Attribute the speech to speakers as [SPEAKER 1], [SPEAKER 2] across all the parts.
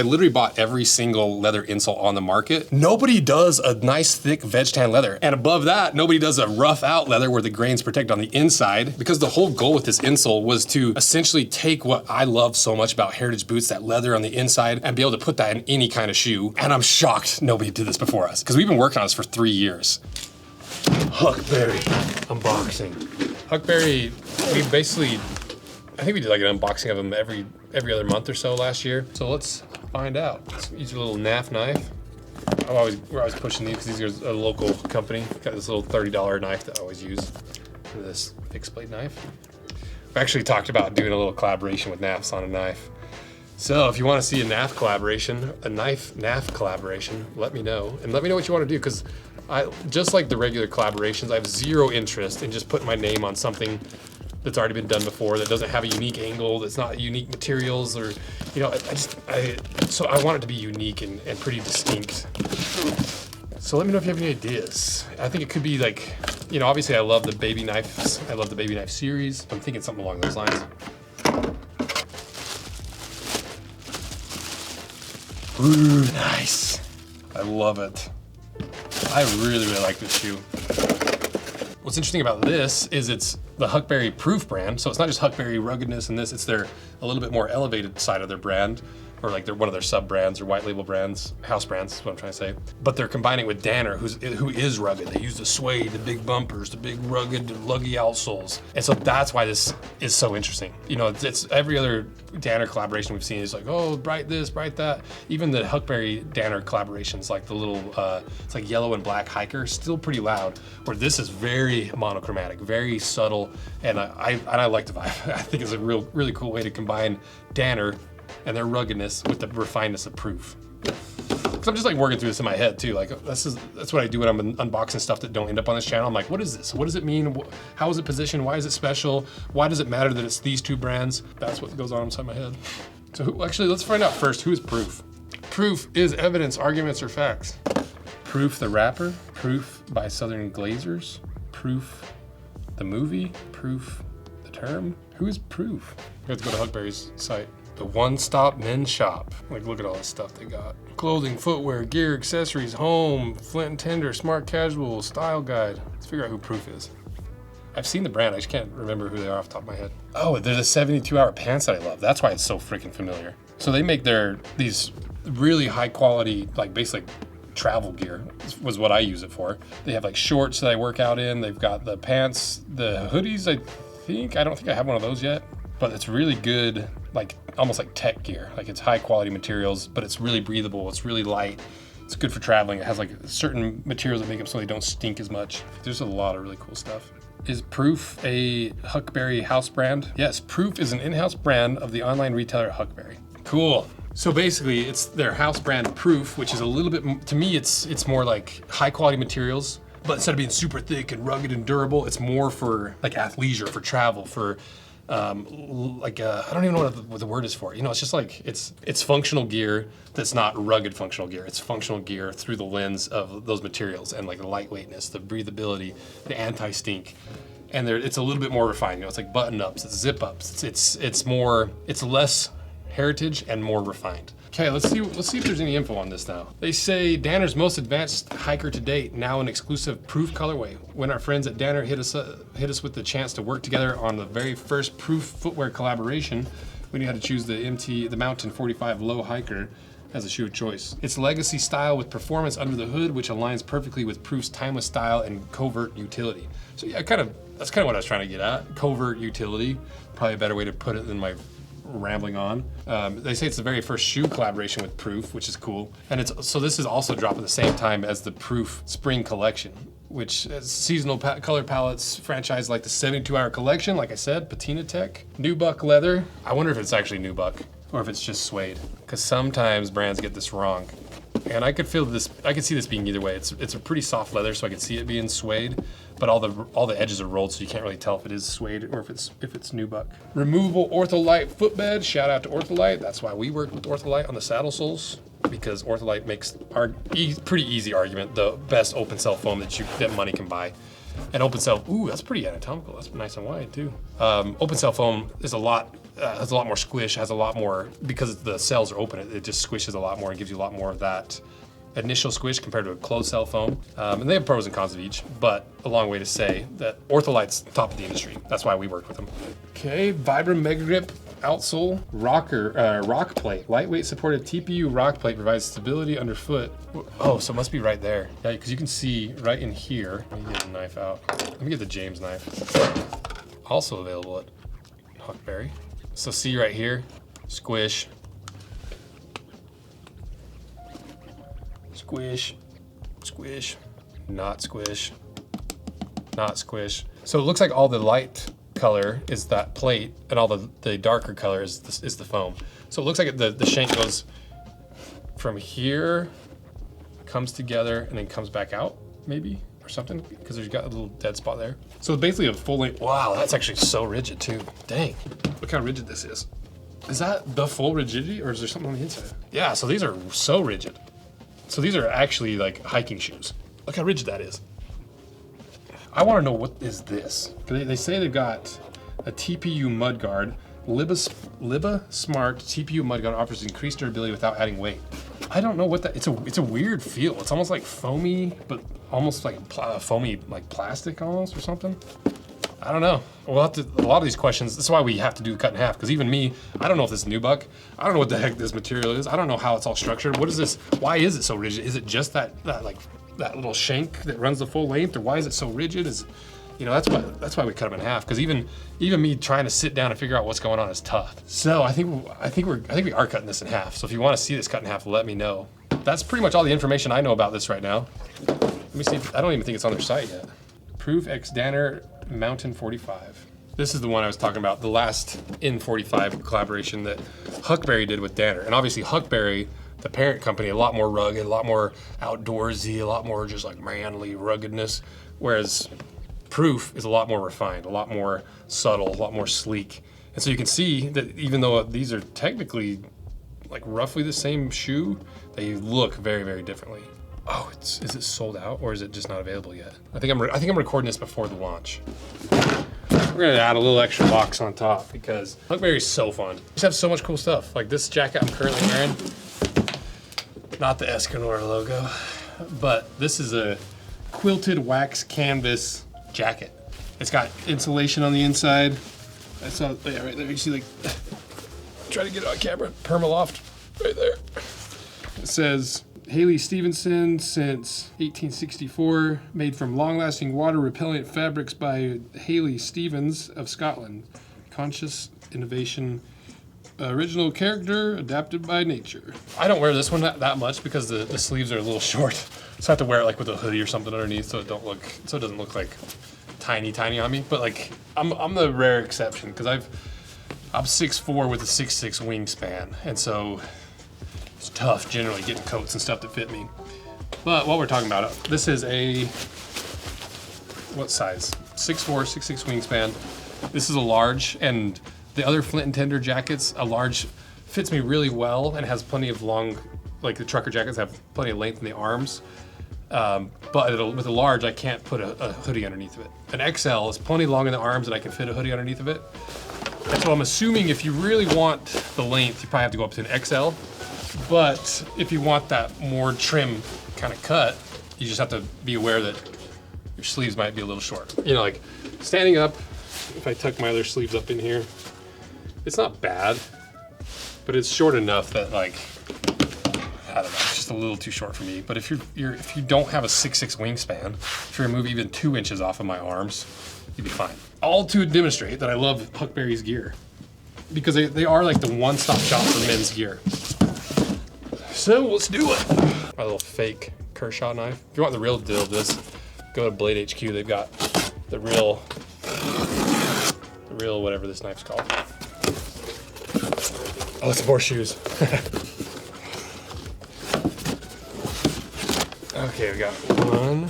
[SPEAKER 1] I literally bought every single leather insole on the market. Nobody does a nice thick veg tan leather. And above that, nobody does a rough out leather where the grain's protected on the inside, because the whole goal with this insole was to essentially take what I love so much about Heritage boots, that leather on the inside, and be able to put that in any kind of shoe. And I'm shocked nobody did this before us, because we've been working on this for 3 years. Huckberry unboxing. Huckberry, we basically, I think we did like an unboxing of them every other month or so last year. So let's find out. Let's use a little NAF knife. We're always pushing these because these are a local company. Got this little $30 knife that I always use for this fixed blade knife. We've actually talked about doing a little collaboration with NAFs on a knife. So if you want to see a NAF collaboration, a knife NAF collaboration, let me know. And let me know what you want to do, because just like the regular collaborations, I have zero interest in just putting my name on something that's already been done before, that doesn't have a unique angle, that's not unique materials, or, you know, so I want it to be unique and pretty distinct. So let me know if you have any ideas. I think it could be like, you know, obviously I love the baby knives. I love the baby knife series. I'm thinking something along those lines. Ooh, nice. I love it. I really, really like this shoe. What's interesting about this is it's the Huckberry Proof brand. So it's not just Huckberry ruggedness and this, it's their a little bit more elevated side of their brand, or like they're one of their sub brands or white label brands, house brands is what I'm trying to say. But they're combining with Danner, who is rugged. They use the suede, the big bumpers, the big rugged luggy outsoles. And so that's why this is so interesting. You know, it's every other Danner collaboration we've seen is like, oh, bright this, bright that. Even the Huckberry Danner collaborations, like the little, it's like yellow and black hiker, still pretty loud. Where this is very monochromatic, very subtle, and I like the vibe. I think it's a really cool way to combine Danner and their ruggedness with the refinedness of Proof. Because I'm just like working through this in my head too. Like that's what I do when I'm unboxing stuff that don't end up on this channel. I'm like, what is this? What does it mean? How is it positioned? Why is it special? Why does it matter that it's these two brands? That's what goes on inside my head. So actually, let's find out first, who is Proof? Proof is evidence, arguments, or facts. Proof the rapper, Proof by Southern Glazers, Proof the movie, Proof the term. Who is Proof? You have to go to Huckberry's site. The one-stop men's shop. Like, look at all this stuff they got. Clothing, footwear, gear, accessories, home, Flint and Tinder, smart casual, style guide. Let's figure out who Proof is. I've seen the brand, I just can't remember who they are off the top of my head. Oh, they're the 72-hour pants that I love. That's why it's so freaking familiar. So they make these really high quality, like basically travel gear was what I use it for. They have like shorts that I work out in. They've got the pants, the hoodies, I don't think I have one of those yet, but it's really good, like almost like tech gear. Like it's high quality materials, but it's really breathable. It's really light. It's good for traveling. It has like certain materials that make them so they don't stink as much. There's a lot of really cool stuff. Is Proof a Huckberry house brand? Yes, Proof is an in-house brand of the online retailer Huckberry. Cool. So basically it's their house brand Proof, which is a little bit, to me, it's more like high quality materials, but instead of being super thick and rugged and durable, it's more for like athleisure, for travel, for I don't even know what the word is for. You know, it's just like, it's functional gear that's not rugged functional gear. It's functional gear through the lens of those materials and like the lightweightness, the breathability, the anti-stink. And it's a little bit more refined. You know, it's like button ups, it's zip ups. It's less heritage and more refined. Okay, let's see if there's any info on this now. They say Danner's most advanced hiker to date, now an exclusive Proof colorway. When our friends at Danner hit us with the chance to work together on the very first Proof footwear collaboration, we knew how to choose the Mountain 45 Low Hiker as a shoe of choice. It's legacy style with performance under the hood, which aligns perfectly with Proof's timeless style and covert utility. So yeah, that's kind of what I was trying to get at. Covert utility, probably a better way to put it than my rambling on. They say it's the very first shoe collaboration with Proof, which is cool. And so this is also dropped at the same time as the Proof Spring Collection, which is seasonal color palettes franchise like the 72-hour collection, like I said, patina tech, nubuck leather. I wonder if it's actually nubuck or if it's just suede, because sometimes brands get this wrong. And I could see this being either way. It's a pretty soft leather, so I could see it being suede, but all the edges are rolled, so you can't really tell if it is suede or if it's nubuck. Removable Ortholite footbed. Shout out to Ortholite. That's why we worked with Ortholite on the saddle soles, because Ortholite makes our pretty easy argument the best open cell foam that money can buy. And open cell, ooh, that's pretty anatomical. That's nice and wide too. Open cell foam is a lot has a lot more squish, has a lot more, because the cells are open, it just squishes a lot more and gives you a lot more of that initial squish compared to a closed cell foam. And they have pros and cons of each, but a long way to say that Ortholite's top of the industry. That's why we work with them. Okay, Vibram Mega Grip outsole rock plate. Lightweight supported TPU rock plate provides stability underfoot. Oh, so it must be right there. Yeah, because you can see right in here. Let me get the knife out. Let me get the James knife. Also available at Huckberry. So see right here, squish. Squish, squish, not squish, not squish. So it looks like all the light color is that plate and all the darker color is the foam. So it looks like the shank goes from here, comes together, and then comes back out, maybe, or something, because there's got a little dead spot there. So it's basically a full length. Wow, that's actually so rigid too. Dang, look how rigid this is. Is that the full rigidity, or is there something on the inside? Yeah, so these are so rigid. So these are actually like hiking shoes. Look how rigid that is. I want to know, what is this? They say they've got a TPU mudguard. Liba Smart TPU mudguard offers increased durability without adding weight. I don't know what that, it's a weird feel. It's almost like foamy, but almost like foamy, like plastic almost or something. I don't know. We'll have to, a lot of these questions, this is why we have to do cut in half, because even me, I don't know if this is nubuck. I don't know what the heck this material is. I don't know how it's all structured. What is this? Why is it so rigid? Is it just that little shank that runs the full length, or why is it so rigid? You know, that's why we cut them in half, because even me trying to sit down and figure out what's going on is tough. So I think we are cutting this in half. So if you want to see this cut in half, let me know. That's pretty much all the information I know about this right now. Let me see. I don't even think it's on their site yet. Proof X Danner Mountain 45. This is the one I was talking about, the last N45 collaboration that Huckberry did with Danner. And obviously Huckberry, the parent company, a lot more rugged, a lot more outdoorsy, a lot more just like manly ruggedness. Whereas Proof is a lot more refined, a lot more subtle, a lot more sleek. And so you can see that even though these are technically like roughly the same shoe, they look very, very differently. Oh, is it sold out, or is it just not available yet? I think I'm recording this before the launch. We're gonna add a little extra box on top because Huckberry is so fun. They just have so much cool stuff. Like this jacket I'm currently wearing, not the Escanor logo, but this is a quilted wax canvas jacket. It's got insulation on the inside. I saw, yeah, right there. You see, like, try to get it on camera. Permaloft, right there. It says, Haley Stevenson since 1864, made from long-lasting water-repellent fabrics by Haley Stevens of Scotland. Conscious innovation, original character, adapted by nature. I don't wear this one that much because the sleeves are a little short, so I have to wear it like with a hoodie or something underneath, so it doesn't look like tiny on me. But like I'm the rare exception because I'm 6'4" with a 6'6" wingspan, and so it's tough generally getting coats and stuff that fit me. But while we're talking about it, this is a, what size? 6'4", 6'6" wingspan. This is a large, and the other Flint and Tender jackets, a large fits me really well and has plenty of long, like the trucker jackets have plenty of length in the arms. But with a large, I can't put a hoodie underneath of it. An XL is plenty long in the arms and I can fit a hoodie underneath of it. And so I'm assuming if you really want the length, you probably have to go up to an XL. But if you want that more trim kind of cut, you just have to be aware that your sleeves might be a little short. You know, like standing up, if I tuck my other sleeves up in here, it's not bad, but it's short enough that, like, I don't know, it's just a little too short for me. But if you don't have a 6'6" wingspan, if you remove even 2 inches off of my arms, you'd be fine. All to demonstrate that I love Huckberry's gear, because they are like the one-stop shop for men's gear. So let's do it. My little fake Kershaw knife. If you want the real deal of this, go to Blade HQ. They've got the real whatever this knife's called. Oh, it's more shoes. Okay, we got one.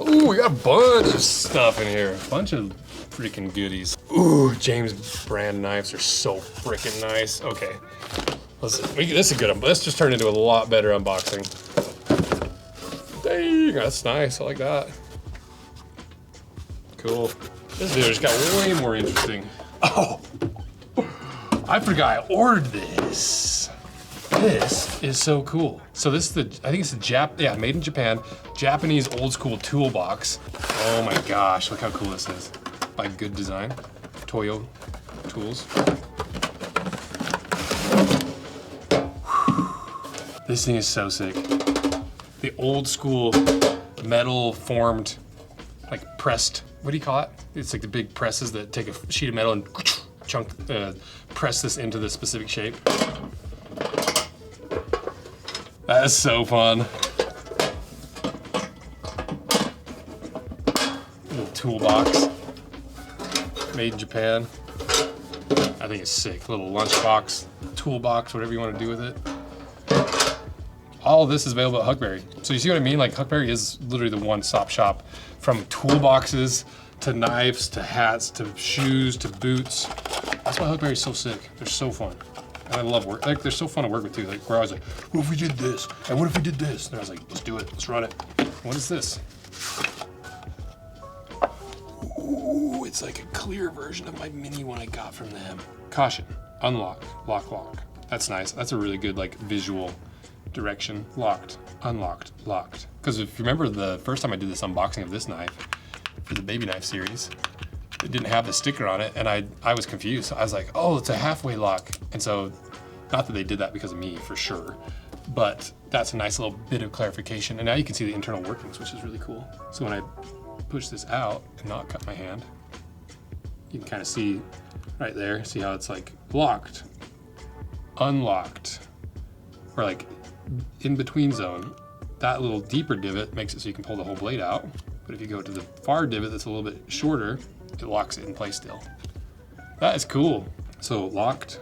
[SPEAKER 1] Ooh, we got a bunch of stuff in here. A bunch of freaking goodies. Ooh, James brand knives are so freaking nice. Okay, this is a good one. Let's just turn into a lot better unboxing. Dang, that's nice. I like that. Cool. This video just got way more interesting. Oh, I forgot I ordered this. This is so cool. So this is I think it's made in Japan, Japanese old school toolbox. Oh my gosh, look how cool this is. By Good Design, Toyo Tools. This thing is so sick. The old school metal formed, like pressed, what do you call it? It's like the big presses that take a sheet of metal and press this into the specific shape. That is so fun. Little toolbox, made in Japan. I think it's sick. Little lunchbox, toolbox, whatever you want to do with it. All of this is available at Huckberry. So you see what I mean? Like Huckberry is literally the one-stop shop, from toolboxes to knives to hats to shoes to boots. That's why Huckberry is so sick. They're so fun. And I love work. Like, they're so fun to work with too. Like, where I was like, what if we did this? And what if we did this? And I was like, let's do it. Let's run it. What is this? Ooh, it's like a clear version of my mini one I got from them. Caution, unlock, lock, lock. That's nice. That's a really good like visual direction. Locked, unlocked, locked. Because if you remember the first time I did this unboxing of this knife for the baby knife series, it didn't have the sticker on it, and I was confused. I was like, oh, it's a halfway lock. And so, not that they did that because of me, for sure, but that's a nice little bit of clarification. And now you can see the internal workings, which is really cool. So when I push this out and not cut my hand, you can kind of see right there, see how it's like locked, unlocked, or like in between zone. That little deeper divot makes it so you can pull the whole blade out. But if you go to the far divot that's a little bit shorter, it locks it in place still. That is cool. So locked,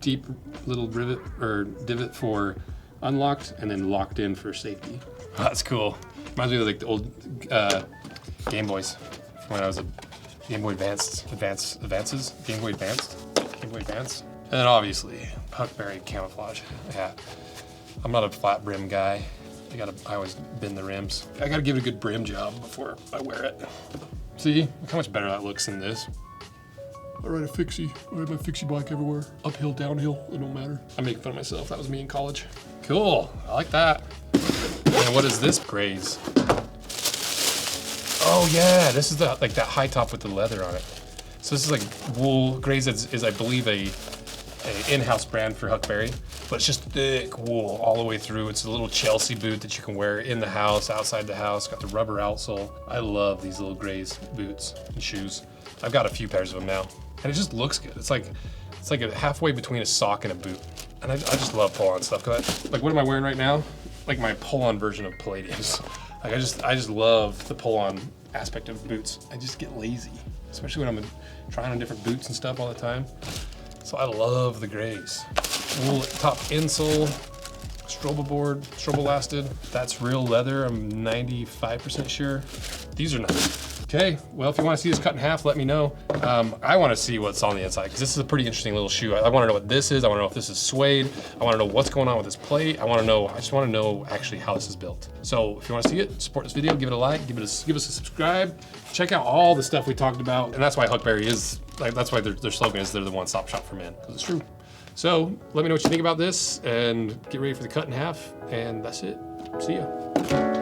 [SPEAKER 1] deep little rivet or divot for unlocked, and then locked in for safety. That's cool. Reminds me of like the old Game Boys from when I was a Game Boy Advance. And then obviously Huckberry camouflage hat. I'm not a flat brim guy. I always bend the rims. I gotta give it a good brim job before I wear it. See, look how much better that looks than this. I ride a fixie. I ride my fixie bike everywhere. Uphill, downhill, it don't matter. I'm making fun of myself. That was me in college. Cool, I like that. And what is this graze? Oh yeah, this is like that high top with the leather on it. So this is like wool. Graze is I believe a in-house brand for Huckberry, but it's just thick wool all the way through. It's a little Chelsea boot that you can wear in the house, outside the house. Got the rubber outsole. I love these little Graze boots and shoes. I've got a few pairs of them now, and it just looks good. It's like a halfway between a sock and a boot. And I just love pull-on stuff. Like what am I wearing right now? Like my pull-on version of Palladiums. Like I just love the pull-on aspect of boots. I just get lazy, especially when I'm trying on different boots and stuff all the time. So I love the Graze. Wool top insole, strobo board, strobo lasted. That's real leather, I'm 95% sure. These are nice. Okay, well, if you want to see this cut in half, let me know. I want to see what's on the inside, because this is a pretty interesting little shoe. I want to know what this is. I want to know if this is suede. I want to know what's going on with this plate. I just want to know actually how this is built. So if you want to see it, support this video, give it a like, give us a subscribe. Check out all the stuff we talked about. And that's why Huckberry is, like, that's why their slogan is they're the one-stop shop for men, because it's true. So let me know what you think about this, and get ready for the cut in half, and that's it. See ya.